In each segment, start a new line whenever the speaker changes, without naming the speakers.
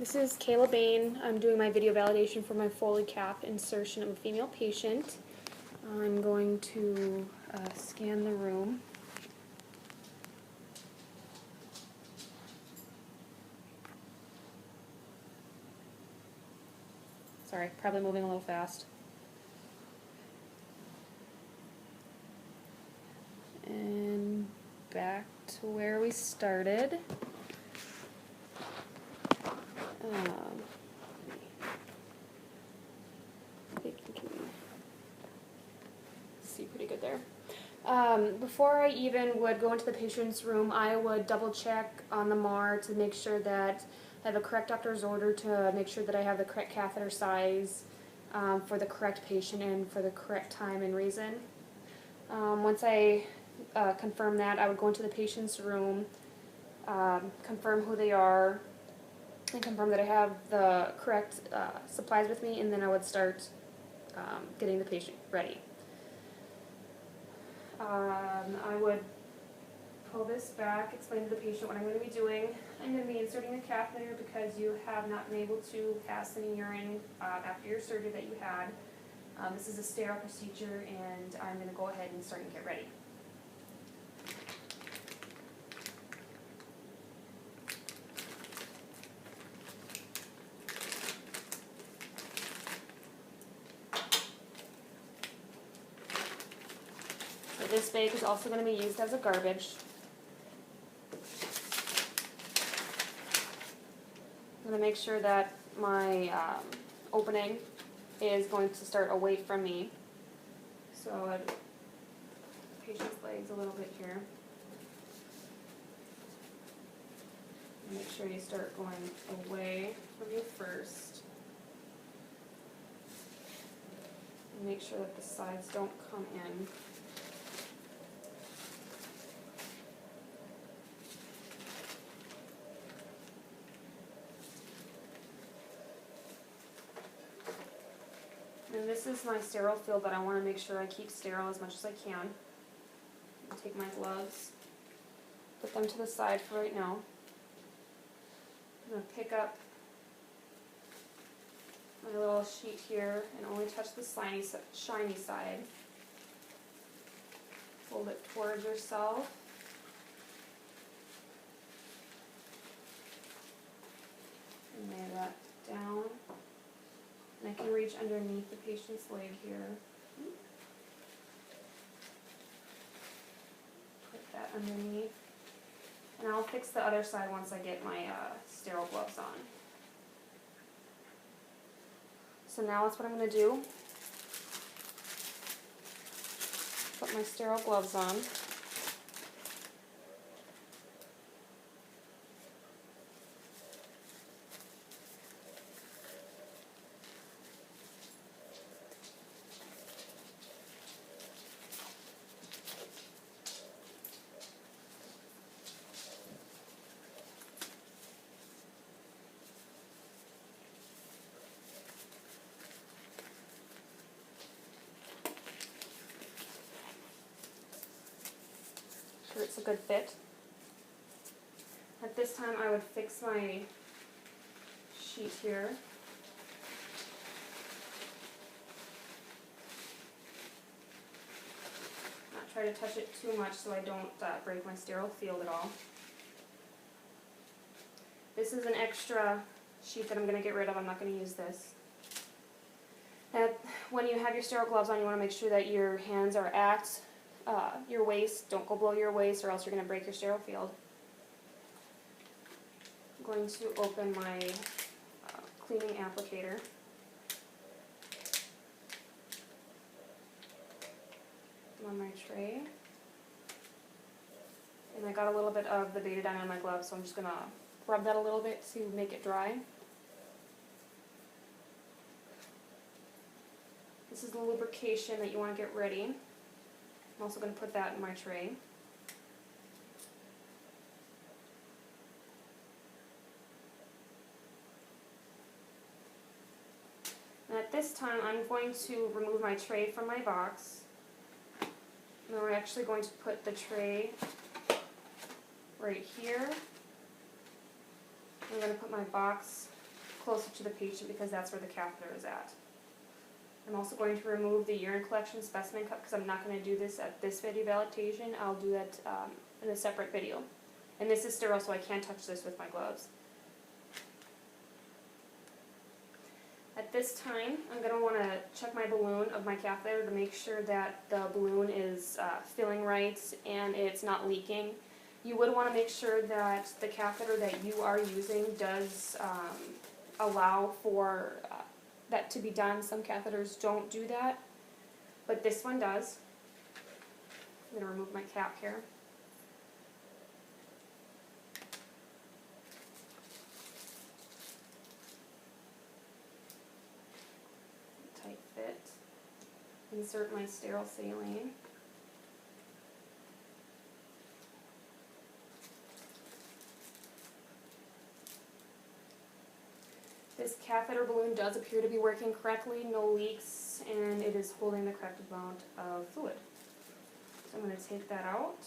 This is Kayla Bain. I'm doing my video validation for my foley cath insertion of a female patient. I'm going to scan the room. Sorry, probably moving a little fast. And back to where we started. I think you can see pretty good there. Before I even would go into the patient's room, I would double check on the MAR to make sure that I have a correct doctor's order, to make sure that I have the correct catheter size for the correct patient and for the correct time and reason. Once I confirm that, I would go into the patient's room, confirm who they are, and confirm that I have the correct supplies with me, and then I would start getting the patient ready. I would pull this back, explain to the patient what I'm going to be doing. I'm going to be inserting a catheter because you have not been able to pass any urine after your surgery that you had. This is a sterile procedure, and I'm going to go ahead and start and get ready. So this bag is also going to be used as a garbage. I'm going to make sure that my opening is going to start away from me. So I'd put the patient's legs a little bit here. Make sure you start going away from you first. And make sure that the sides don't come in. And this is my sterile field, but I want to make sure I keep sterile as much as I can. I'll take my gloves, put them to the side for right now. I'm going to pick up my little sheet here and only touch the shiny side. Hold it towards yourself. And lay that down. And I can reach underneath the patient's leg here. Put that underneath. And I'll fix the other side once I get my sterile gloves on. So now that's what I'm going to do. Put my sterile gloves on. Sure it's a good fit. At this time I would fix my sheet here. Not try to touch it too much so I don't break my sterile field at all. This is an extra sheet that I'm going to get rid of. I'm not going to use this. When you have your sterile gloves on, you want to make sure that your hands are at your waist. Don't go below your waist or else you're going to break your sterile field. I'm going to open my cleaning applicator. On my tray. And I got a little bit of the betadine on my glove, so I'm just going to rub that a little bit to make it dry. This is the lubrication that you want to get ready. I'm also going to put that in my tray. And at this time, I'm going to remove my tray from my box. And then we're actually going to put the tray right here. I'm going to put my box closer to the patient because that's where the catheter is at. I'm also going to remove the urine collection specimen cup because I'm not going to do this at this video validation. I'll do that in a separate video. And this is sterile, so I can't touch this with my gloves. At this time, I'm going to want to check my balloon of my catheter to make sure that the balloon is filling right and it's not leaking. You would want to make sure that the catheter that you are using does allow for that to be done. Some catheters don't do that, but this one does. I'm going to remove my cap here. Tight fit. Insert my sterile saline. This catheter balloon does appear to be working correctly, no leaks, and it is holding the correct amount of fluid. So I'm going to take that out.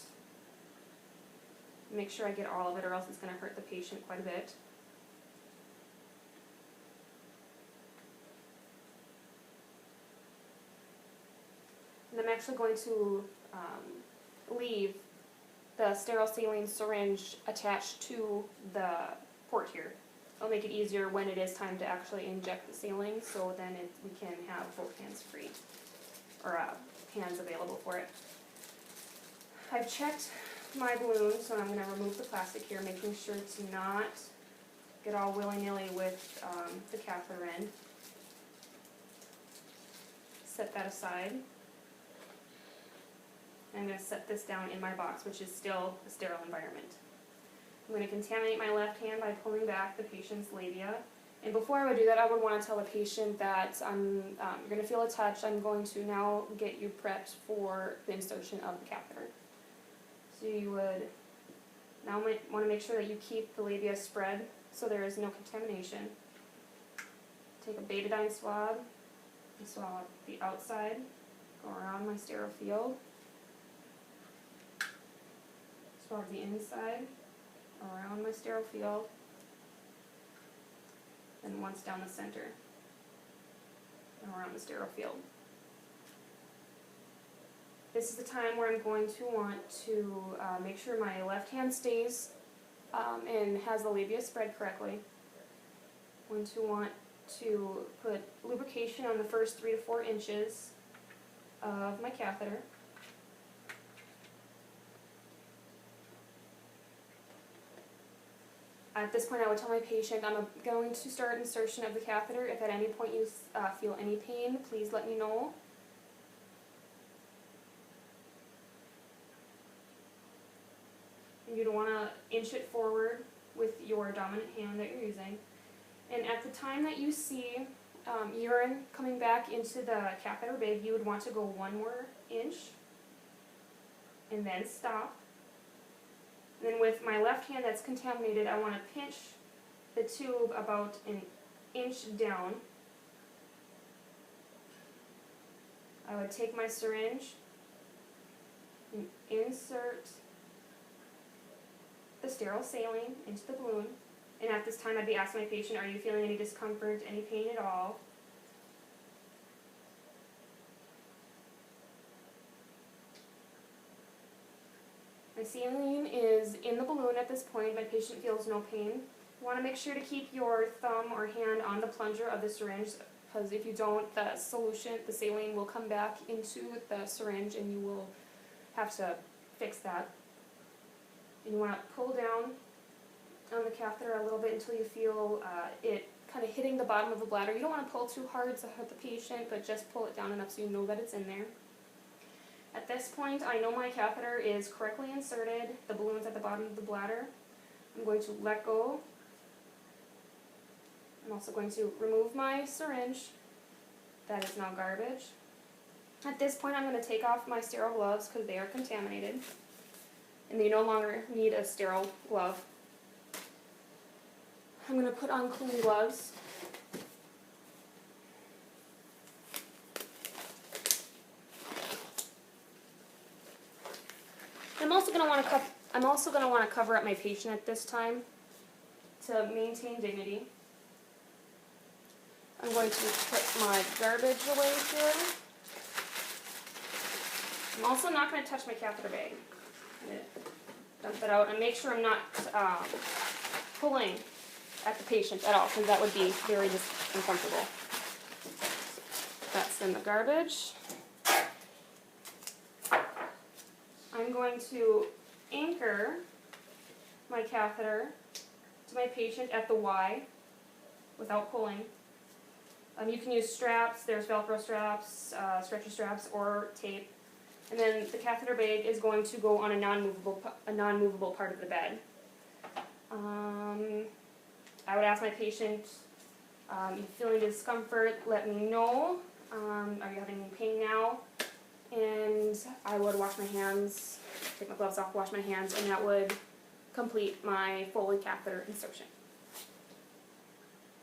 Make sure I get all of it or else it's going to hurt the patient quite a bit. And I'm actually going to leave the sterile saline syringe attached to the port here. It'll make it easier when it is time to actually inject the saline, so then we can have both hands free, or hands available for it. I've checked my balloon, so I'm going to remove the plastic here, making sure to not get all willy-nilly with the catheter end. Set that aside. I'm going to set this down in my box, which is still a sterile environment. I'm going to contaminate my left hand by pulling back the patient's labia. And before I would do that, I would want to tell the patient that you're going to feel a touch. I'm going to now get you prepped for the insertion of the catheter. So you would now want to make sure that you keep the labia spread so there is no contamination. Take a betadine swab and swab the outside, go around my sterile field, swab the inside, around my sterile field, and once down the center and around the sterile field. This is the time where I'm going to want to make sure my left hand stays and has the labia spread correctly. I'm going to want to put lubrication on the first 3 to 4 inches of my catheter. At this point, I would tell my patient I'm going to start insertion of the catheter. If at any point you feel any pain, please let me know. You'd want to inch it forward with your dominant hand that you're using. And at the time that you see urine coming back into the catheter bag, you would want to go 1 more inch and then stop. Then with my left hand that's contaminated, I want to pinch the tube about an inch down. I would take my syringe and insert the sterile saline into the balloon. And at this time I'd be asking my patient, are you feeling any discomfort, any pain at all? My saline is in the balloon at this point. My patient feels no pain. You want to make sure to keep your thumb or hand on the plunger of the syringe, because if you don't, the solution, the saline will come back into the syringe and you will have to fix that. And you want to pull down on the catheter a little bit until you feel it kind of hitting the bottom of the bladder. You don't want to pull too hard to hurt the patient, but just pull it down enough so you know that it's in there. At this point, I know my catheter is correctly inserted. The balloon's at the bottom of the bladder. I'm going to let go. I'm also going to remove my syringe. That is now garbage. At this point, I'm going to take off my sterile gloves because they are contaminated. And you no longer need a sterile glove. I'm going to put on clean gloves. I'm also going to want to cover up my patient at this time to maintain dignity. I'm going to put my garbage away here. I'm also not going to touch my catheter bag. I'm going to dump that out and make sure I'm not pulling at the patient at all, because that would be very uncomfortable. That's in the garbage. I'm going to anchor my catheter to my patient at the Y without pulling. You can use straps, there's Velcro straps, stretcher straps, or tape. And then the catheter bag is going to go on a non-movable part of the bed. I would ask my patient, you feeling discomfort, let me know. Are you having any pain now? And I would wash my hands, take my gloves off, wash my hands, and that would complete my Foley catheter insertion.